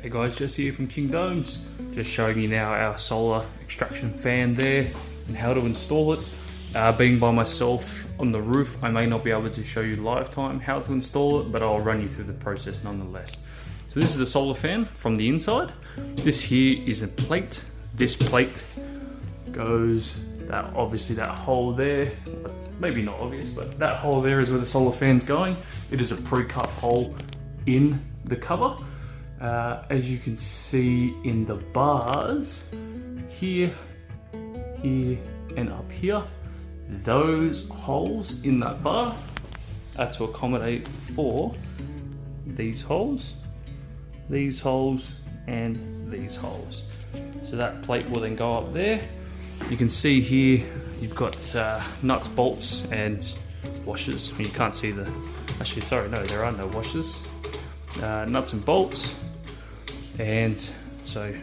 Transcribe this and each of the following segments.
Hey guys, Jesse here from King Domes. Just showing you now our solar extraction fan there and how to install it. Being by myself on the roof, I may not be able to show you live time how to install it, but I'll run you through the process nonetheless. So this is the solar fan from the inside. This here is a plate. This plate goes obviously that hole there, maybe not obvious, but that hole there is where the solar fan's going. It is a pre-cut hole in the cover. As you can see in the bars, here, and up here, those holes in that bar are to accommodate for these holes, and these holes. So that plate will then go up there. You can see here, you've got nuts, bolts, and washers. You can't see actually, sorry, no, there are no washers. Nuts and bolts. And so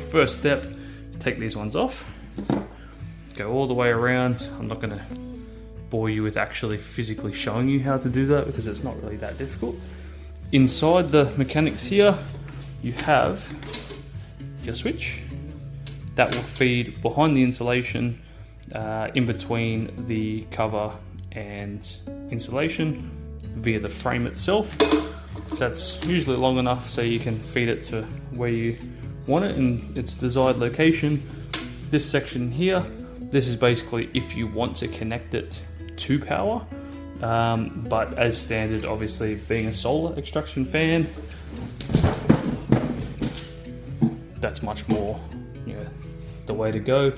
first step, take these ones off, go all the way around. I'm not going to bore you with actually physically showing you how to do that because it's not really that difficult. Inside the mechanics here, you have your switch that will feed behind the insulation, in between the cover and insulation via the frame itself. So that's usually long enough so you can feed it to where you want it in its desired location. This section here, this is basically if you want to connect it to power, but as standard, obviously being a solar extraction fan, that's much more the way to go.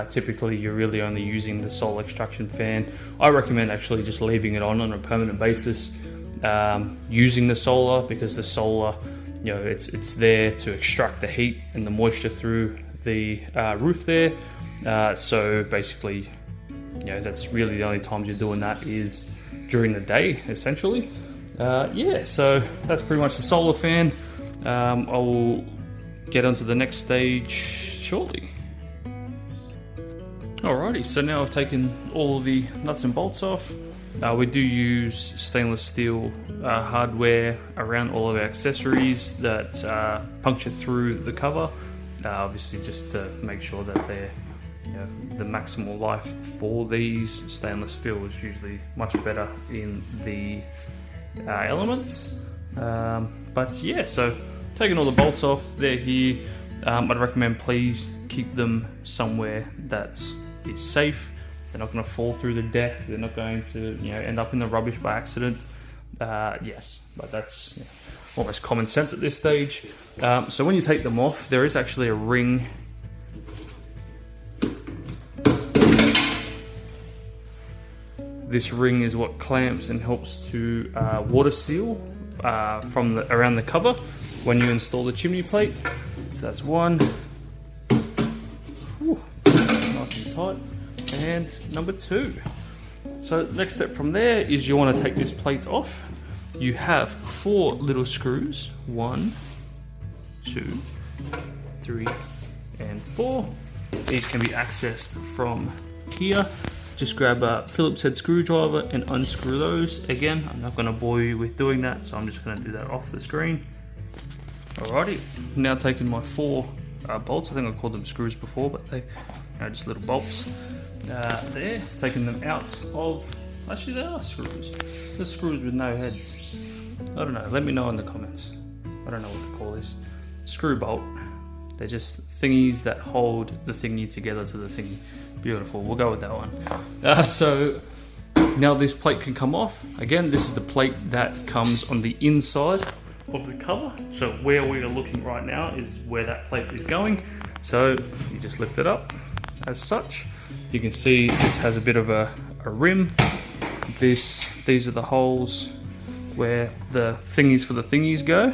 Typically you're really only using the solar extraction fan. I recommend actually just leaving it on a permanent basis, using the solar, because the solar, it's there to extract the heat and the moisture through the roof there. So basically, that's really the only times you're doing that is during the day, essentially. So that's pretty much the solar fan. I will get onto the next stage shortly. Alrighty, so now I've taken all the nuts and bolts off. We do use stainless steel hardware around all of our accessories that puncture through the cover, obviously just to make sure that they're the maximal life for these. Stainless steel is usually much better in the elements, but yeah, so taking all the bolts off, they're here. I'd recommend please keep them somewhere that is safe. They're not going to fall through the deck. They're not going to end up in the rubbish by accident. Yes, but that's almost common sense at this stage. So when you take them off, there is actually a ring. This ring is what clamps and helps to water seal from around the cover when you install the chimney plate. So that's one. Whew, nice and tight. And number two. So next step from there is you want to take this plate off. You have 4 little screws, 1, 2, 3, and 4. These can be accessed from here. Just grab a Phillips head screwdriver and unscrew those. Again, I'm not going to bore you with doing that, so I'm just going to do that off the screen. Alrighty, now taking my 4 bolts. I think I called them screws before, but they are just little bolts. There, taking them out of, actually they are screws. They're screws with no heads. I don't know, let me know in the comments. I don't know what to call this. Screw bolt. They're just thingies that hold the thingy together to the thingy. Beautiful, we'll go with that one. So now this plate can come off. Again, this is the plate that comes on the inside of the cover. So where we are looking right now is where that plate is going. So you just lift it up as such. You can see this has a bit of a rim. These are the holes where the thingies for the thingies go.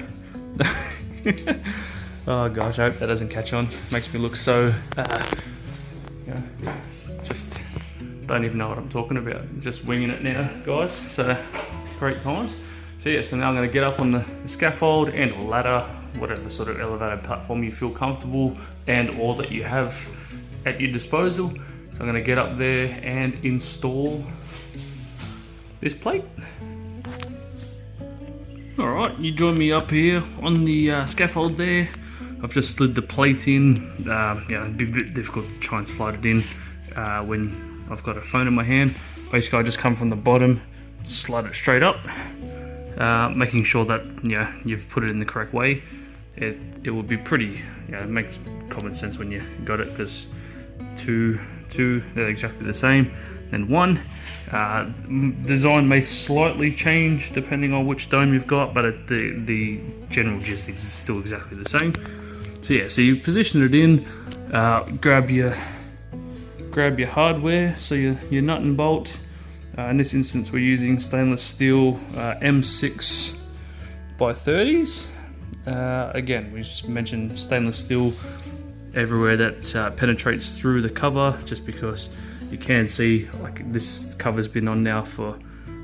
Oh gosh, I hope that doesn't catch on. Makes me look so, just don't even know what I'm talking about. I'm just winging it now, guys. So great times. So yeah, so now I'm going to get up on the scaffold and ladder, whatever sort of elevated platform you feel comfortable and or that you have at your disposal. So I'm going to get up there and install this plate. Alright, you join me up here on the scaffold there. I've just slid the plate in. Yeah, it'd be a bit difficult to try and slide it in when I've got a phone in my hand. Basically, I just come from the bottom, slide it straight up, making sure that you've put it in the correct way. It will be pretty. It makes common sense when you got it, because two they're exactly the same. And one design may slightly change depending on which dome you've got, but the general gist is still exactly the same. So yeah, so you position it in, grab your hardware, so your nut and bolt. In this instance, we're using stainless steel M6 by 30s. Again, we just mentioned stainless steel everywhere that penetrates through the cover, just because you can see, like, this cover's been on now for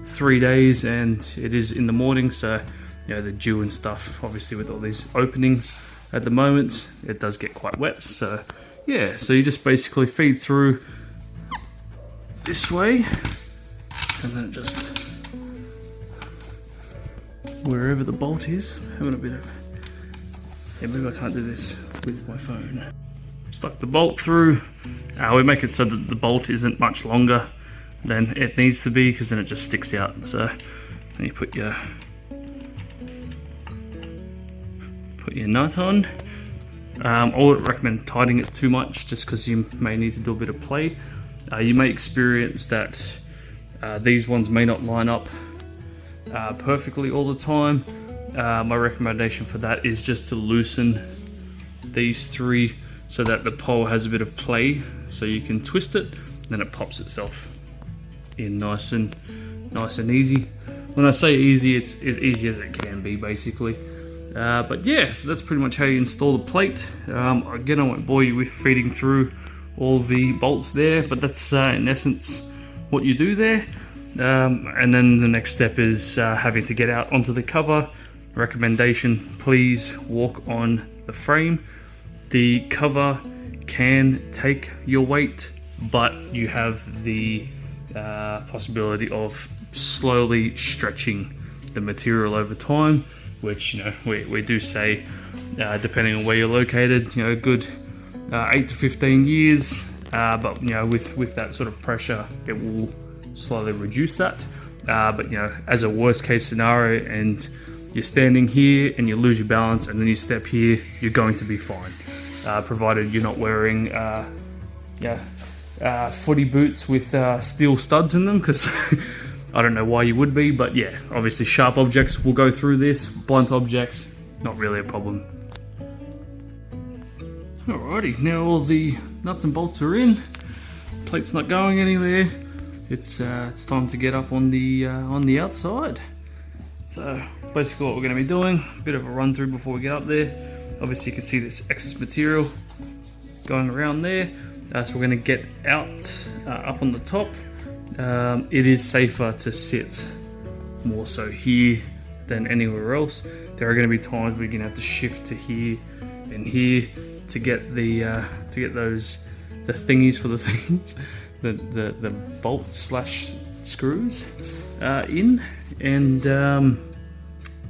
3 days and it is in the morning, so the dew and stuff, obviously with all these openings at the moment, it does get quite wet. So yeah, so you just basically feed through this way, and then just wherever the bolt is. Having a bit of, maybe I can't do this with my phone. Stuck the bolt through. We make it so that the bolt isn't much longer than it needs to be, because then it just sticks out. So then you put your nut on. I wouldn't recommend tightening it too much, just because you may need to do a bit of play. You may experience that these ones may not line up perfectly all the time. My recommendation for that is just to loosen these three so that the pole has a bit of play, so you can twist it, then it pops itself in nice and easy. When I say easy, it's as easy as it can be, basically. But yeah, so that's pretty much how you install the plate. Again, I won't bore you with feeding through all the bolts there, but that's in essence what you do there. And then the next step is having to get out onto the cover. Recommendation, please walk on the frame. The cover can take your weight, but you have the possibility of slowly stretching the material over time, which we do say, depending on where you're located, a good 8 to 15 years. But with that sort of pressure, it will slowly reduce that. But as a worst case scenario, and you're standing here and you lose your balance and then you step here, you're going to be fine, provided you're not wearing footy boots with steel studs in them, because I don't know why you would be, but yeah, obviously sharp objects will go through this. Blunt objects, not really a problem. Alrighty, now all the nuts and bolts are in, plate's not going anywhere. It's time to get up on the outside. So basically what we're going to be doing, a bit of a run through before we get up there. Obviously you can see this excess material going around there. So we're going to get out up on the top. It is safer to sit more so here than anywhere else. There are going to be times where you're going to have to shift to here and here to get the thingies for the things, the bolts slash screws in, and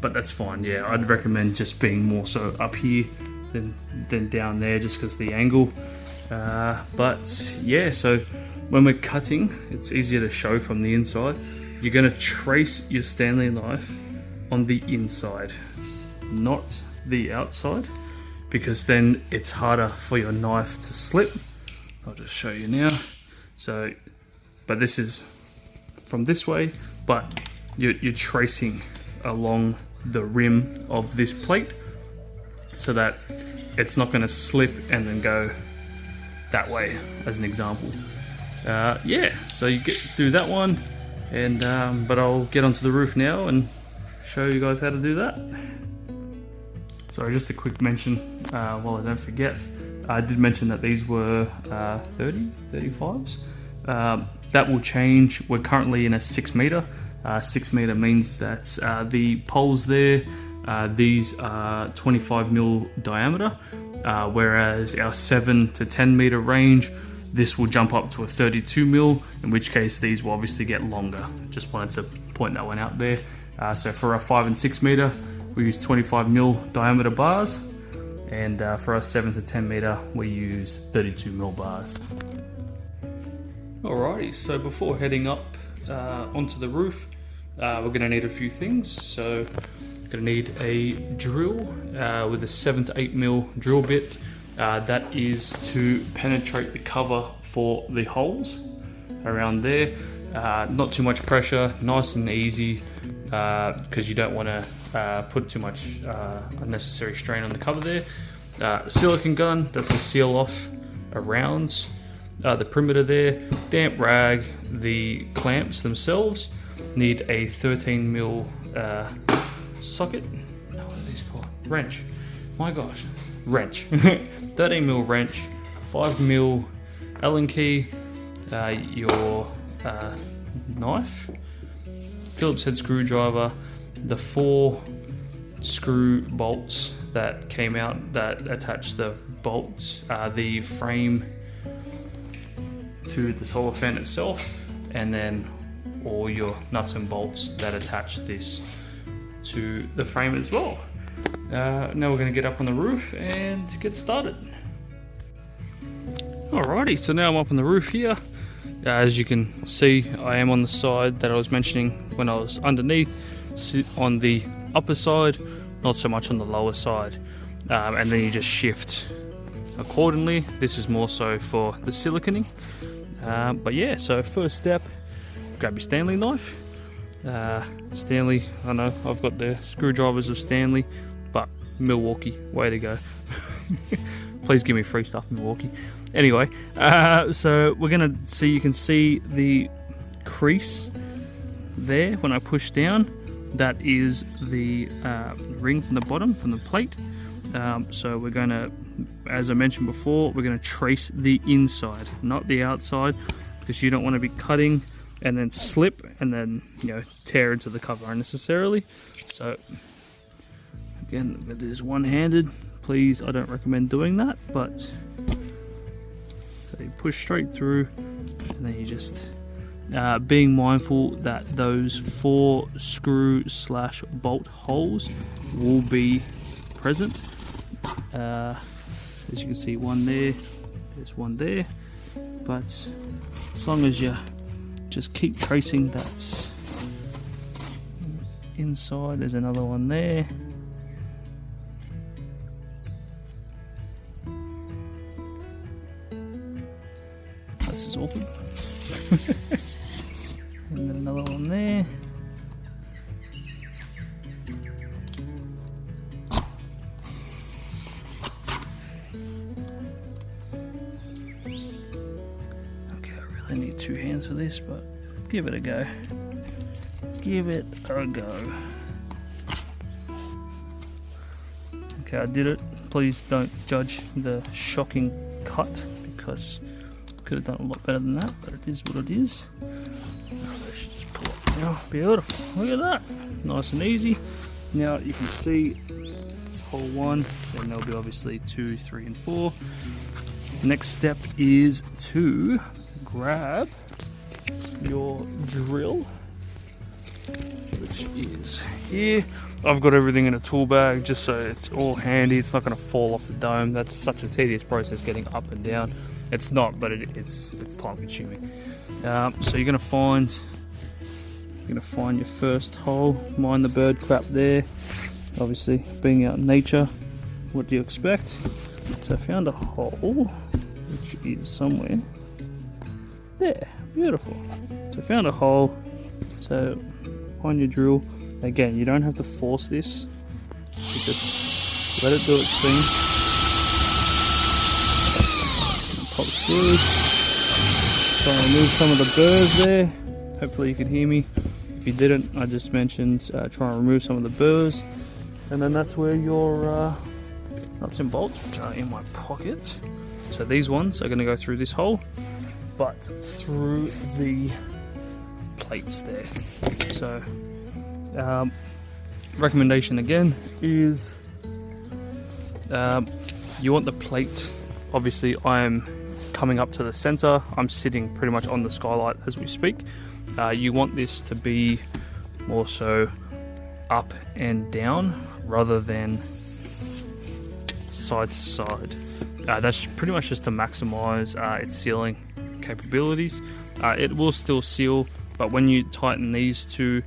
but that's fine. Yeah, I'd recommend just being more so up here than down there, just because the angle. But yeah, so when we're cutting, it's easier to show from the inside. You're going to trace your Stanley knife on the inside, not the outside, because then it's harder for your knife to slip. I'll just show you now. So, but this is from this way, but you're tracing along the rim of this plate so that it's not going to slip and then go that way, as an example. Yeah, so you do that one, and but I'll get onto the roof now and show you guys how to do that. Sorry, just a quick mention while I don't forget. I did mention that these were 35s. That will change. We're currently in a 6 meter. 6 meter means that the poles there, these are 25 mil diameter, whereas our 7 to 10 meter range this will jump up to a 32mm, in which case these will obviously get longer. Just wanted to point that one out there. So for our 5 and 6 meter, we use 25mm diameter bars, and for our 7 to 10 meter, we use 32mm bars. Alrighty, so before heading up onto the roof, we're going to need a few things. So we're going to need a drill with a 7 to 8mm drill bit. That is to penetrate the cover for the holes around there. Not too much pressure, nice and easy, because you don't want to put too much unnecessary strain on the cover there. Silicone gun, that's to seal off around the perimeter there. Damp rag. The clamps themselves need a 13mm socket. What are these called? Wrench. My gosh, wrench. 13mm wrench, 5mm Allen key, your knife, Phillips head screwdriver, the 4 screw bolts that came out that attach the bolts, the frame to the solar fan itself, and then all your nuts and bolts that attach this to the frame as well. Now we're going to get up on the roof and get started. Alrighty, so now I'm up on the roof here. As you can see, I am on the side that I was mentioning when I was underneath. Sit on the upper side, not so much on the lower side, and then you just shift accordingly. This is more so for the siliconing, but yeah, so first step, grab your Stanley knife. Stanley, I know I've got the screwdrivers of Stanley, but Milwaukee, way to go. Please give me free stuff, Milwaukee. Anyway, so we're gonna see, you can see the crease there when I push down. That is the ring from the bottom, from the plate. So we're gonna, as I mentioned before, we're gonna trace the inside, not the outside, because you don't want to be cutting and then slip and then, you know, tear into the cover unnecessarily. So again, it is one-handed. Please, I don't recommend doing that, but so you push straight through, and then you just being mindful that those 4 screw / bolt holes will be present. As you can see, one there, there's one there, but as long as you just keep tracing that inside, there's another one there. This is awkward. And then another one there. Okay, I really need 2 hands for this, but give it a go. Give it a go. Okay, I did it. Please don't judge the shocking cut, because could have done a lot better than that, but it is what it is. Let's just pull it now. Beautiful. Look at that. Nice and easy. Now you can see it's hole 1, then there'll be obviously 2, 3, and 4. Next step is to grab your drill, which is here. I've got everything in a tool bag just so it's all handy. It's not going to fall off the dome. That's such a tedious process getting up and down. It's not, but it's time consuming. So you're gonna find your first hole. Mind the bird crap there. Obviously, being out in nature, what do you expect? So I found a hole, which is somewhere there. Beautiful. So I found a hole. So on your drill, again, you don't have to force this. You just let it do its thing. Pop through. Try and remove some of the burrs there. Hopefully you can hear me. If you didn't, I just mentioned try and remove some of the burrs, and then that's where your nuts and bolts, which are in my pocket. So these ones are going to go through this hole, but through the plates there. So recommendation again is you want the plate. Obviously I am coming up to the center. I'm sitting pretty much on the skylight as we speak. You want this to be more so up and down rather than side to side. That's pretty much just to maximize its sealing capabilities. It will still seal, but when you tighten these two,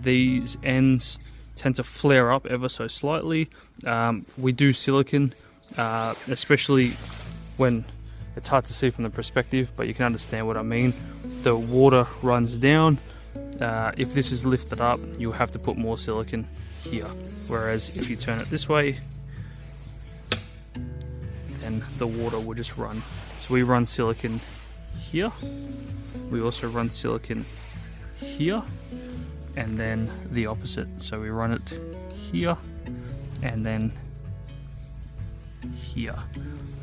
these ends tend to flare up ever so slightly. We do silicone, especially when it's hard to see from the perspective, but you can understand what I mean. The water runs down. If this is lifted up, you'll have to put more silicone here. Whereas if you turn it this way, then the water will just run. So we run silicone here. We also run silicone here, and then the opposite. So we run it here and then here,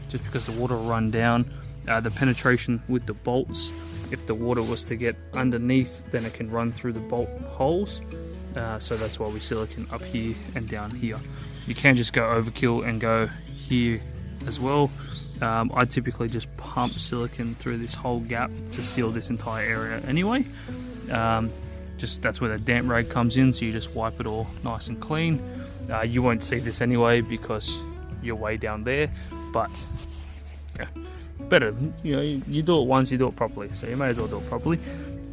just because the water will run down. The penetration with the bolts, if the water was to get underneath, then it can run through the bolt holes. So that's why we silicone up here and down here. You can just go overkill and go here as well. I typically just pump silicone through this whole gap to seal this entire area anyway. Just that's where the damp rag comes in, so you just wipe it all nice and clean. You won't see this anyway because you're way down there, but yeah, better, you know, you do it once, you do it properly, so you may as well do it properly.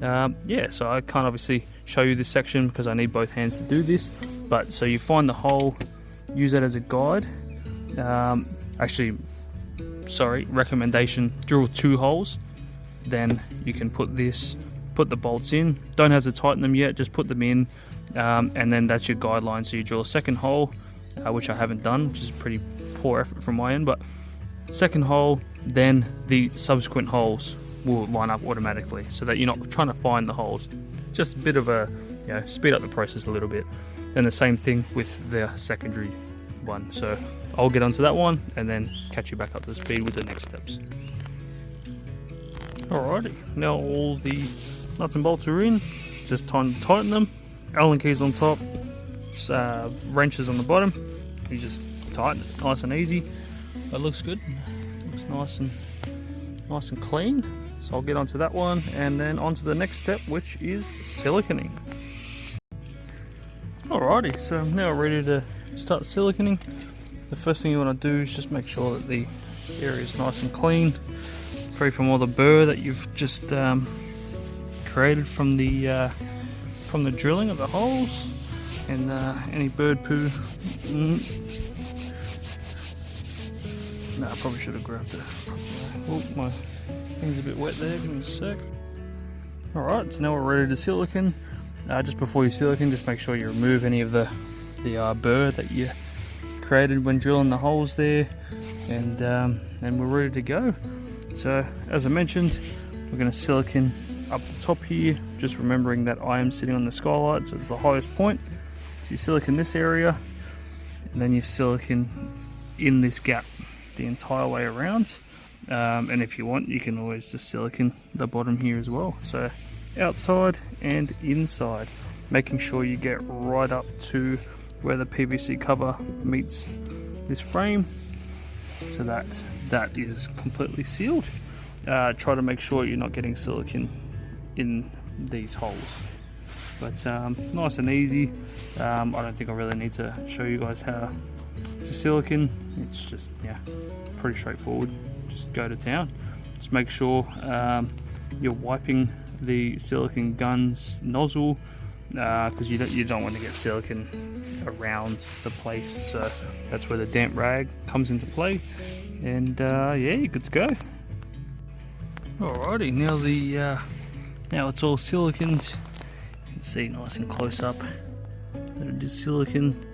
Yeah, so I can't obviously show you this section because I need both hands to do this, but so you find the hole, use that as a guide. Actually, sorry, recommendation, drill 2 holes, then you can put the bolts in. Don't have to tighten them yet, just put them in, and then that's your guideline. So you drill a second hole, which I haven't done, which is pretty poor effort from my end, but second hole, then the subsequent holes will line up automatically, so that you're not trying to find the holes. Just a bit of a, you know, speed up the process a little bit. And the same thing with the secondary one. So I'll get onto that one and then catch you back up to speed with the next steps. Alrighty, now all the nuts and bolts are in. Just time to tighten them. Allen keys on top, wrenches on the bottom. You just tighten it, nice and easy. That looks good. Looks nice and clean. So I'll get onto that one and then onto the next step, which is siliconing. Alrighty, so now we're ready to start siliconing. The first thing you want to do is just make sure that the area is nice and clean, free from all the burr that you've just created from the drilling of the holes and any bird poo. No, I probably should have grabbed it. Oh, my thing's a bit wet there, give me a sec. Alright, so now we're ready to silicone. Just before you silicone, just make sure you remove any of the burr that you created when drilling the holes there, and we're ready to go. So as I mentioned, we're going to silicone up the top here, just remembering that I am sitting on the skylight, so it's the highest point. So you silicone this area, and then you silicone in this gap the entire way around. And if you want, you can always just silicone the bottom here as well. So outside and inside, making sure you get right up to where the PVC cover meets this frame, so that is completely sealed. Try to make sure you're not getting silicone in these holes, but nice and easy. I don't think I really need to show you guys how to silicone. It's just, yeah, pretty straightforward. Just go to town. Just make sure you're wiping the silicone gun's nozzle, because you don't want to get silicone around the place, so that's where the damp rag comes into play. And yeah, you're good to go. Alrighty, now it's all siliconed. You can see nice and close up that it is silicone.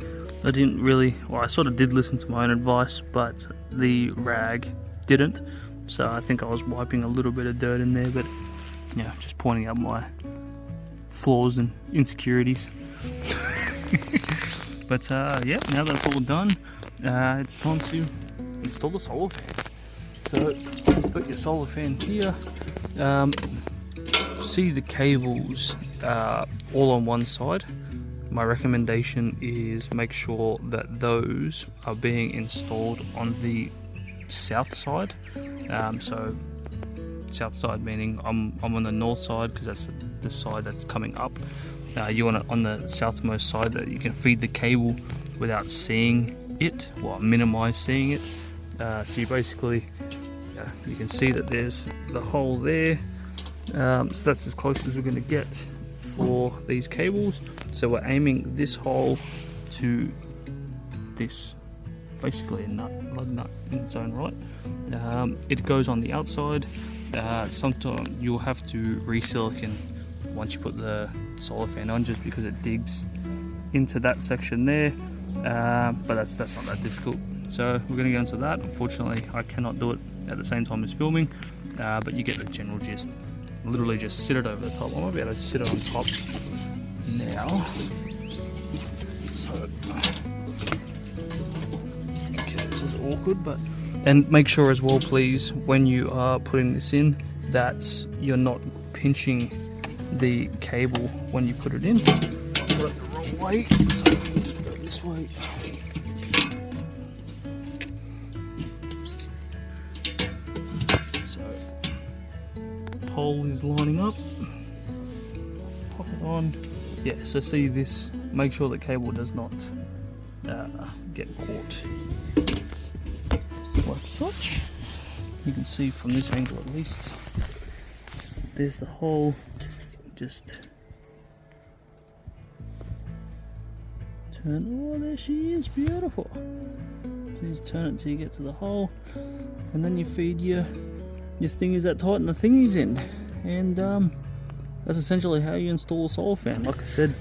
I didn't really, well, I sort of did listen to my own advice, but the rag didn't, so I think I was wiping a little bit of dirt in there, but yeah, just pointing out my flaws and insecurities. But yeah, now that it's all done, it's time to install the solar fan. So you've got your solar fan here. See the cables all on one side. My recommendation is make sure that those are being installed on the south side So south side meaning I'm on the north side because that's the side that's coming up. You want it on the southmost side that you can feed the cable without seeing it, well, minimize seeing it. So you basically, you can see that there's the hole there. So that's as close as we're going to get for these cables. So we're aiming this hole to this, basically a lug nut in its own right. It goes on the outside. Sometimes you'll have to re-silicone once you put the solar fan on, just because it digs into that section there. But that's not that difficult. So we're going to go into that. Unfortunately, I cannot do it at the same time as filming, but you get the general gist. Literally just sit it over the top. I might be able to sit it on top now. So, okay, this is awkward, but, and make sure as well, please, when you are putting this in, that you're not pinching the cable when you put it in. I put it the wrong way, so I need to go this way. So, hole is lining up. Pop it on. Yeah, so see this, make sure the cable does not get caught like such. You can see from this angle at least, there's the hole. Just turn, oh, there she is, beautiful. Just turn it till you get to the hole, and then you feed your thingies that tighten the thingies in, and that's essentially how you install a solar fan. Like I said,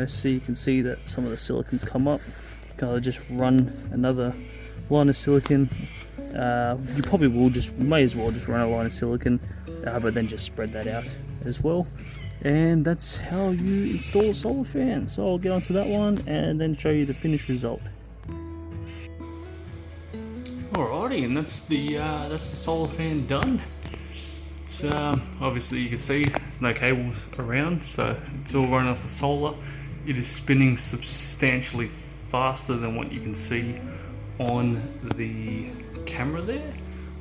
so you can see that some of the silicons come up. You can either just run another line of silicon. You probably may as well just run a line of silicon, but then just spread that out as well. And that's how you install a solar fan. So I'll get onto that one and then show you the finished result. Alrighty, and that's the solar fan done. It's, obviously you can see there's no cables around, so it's all running off the solar. It is spinning substantially faster than what you can see on the camera there.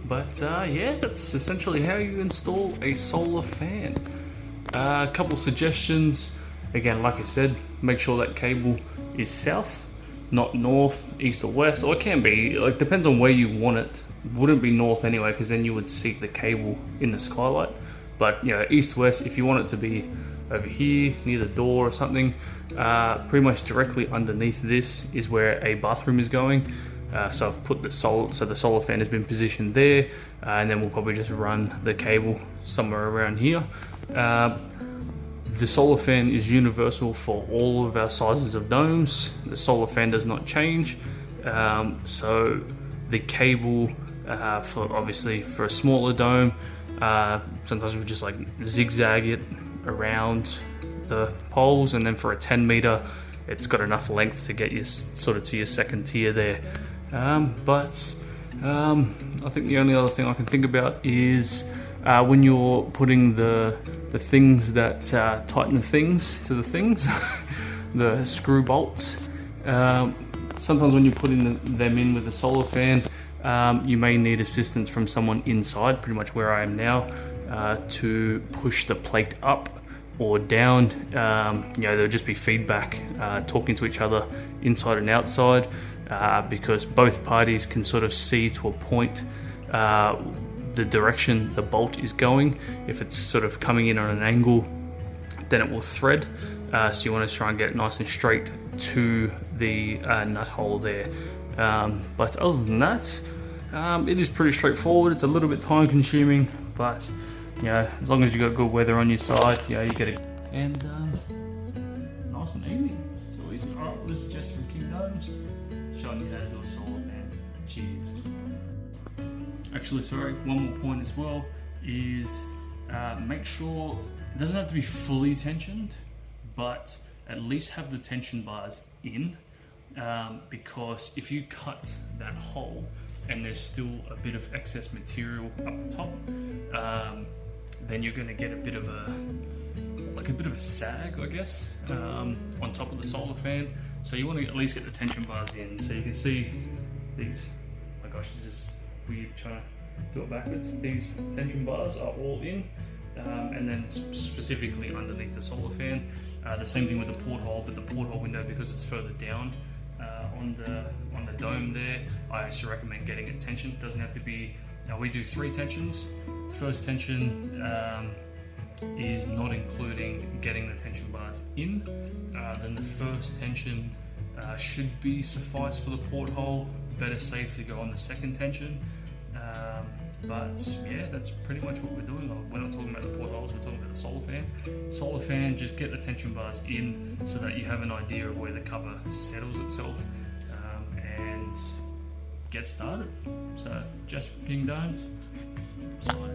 But yeah, that's essentially how you install a solar fan. A couple suggestions. Again, like I said, make sure that cable is south, not north, east or west, or it can be, like, depends on where you want it. Wouldn't be north anyway, because then you would see the cable in the skylight. But east west, if you want it to be over here near the door or something, pretty much directly underneath this is where a bathroom is going. So I've put the solar fan has been positioned there, and then we'll probably just run the cable somewhere around here. The solar fan is universal for all of our sizes of domes. The solar fan does not change. So the cable, obviously for a smaller dome, sometimes we just like zigzag it around the poles, and then for a 10 meter, it's got enough length to get you sort of to your second tier there. But I think the only other thing I can think about is when you're putting the things that tighten the things to the things, the screw bolts. Sometimes when you're putting them in with the solar fan, you may need assistance from someone inside, pretty much where I am now, to push the plate up or down. There'll just be feedback, talking to each other inside and outside, because both parties can sort of see to a point the direction the bolt is going. If it's sort of coming in on an angle, then it will thread. So you want to try and get it nice and straight to the nut hole there. But other than that, it is pretty straightforward. It's a little bit time consuming, but as long as you got good weather on your side, you get it. And nice and easy. It's all easy. Alright, this is Jess from King Domes, showing you how to do a solar fan. Cheers. Actually, sorry, one more point as well is make sure it doesn't have to be fully tensioned, but at least have the tension bars in, because if you cut that hole and there's still a bit of excess material up the top, then you're going to get a bit of a sag, I guess, on top of the solar fan. So you want to at least get the tension bars in, so you can see these. Oh my gosh, this is weird trying to do it backwards. These tension bars are all in, and then specifically underneath the solar fan. The same thing with the porthole, but the porthole window, because it's further down on the dome there, I actually recommend getting it tensioned. It doesn't have to be. Now we do 3 tensions. First tension is not including getting the tension bars in. Then the first tension should be suffice for the porthole. Better safe to go on the second tension. But yeah, that's pretty much what we're doing. We're not talking about the portholes, we're talking about the solar fan. Solar fan, just get the tension bars in so that you have an idea of where the cover settles itself, and get started. So, just King Domes, signing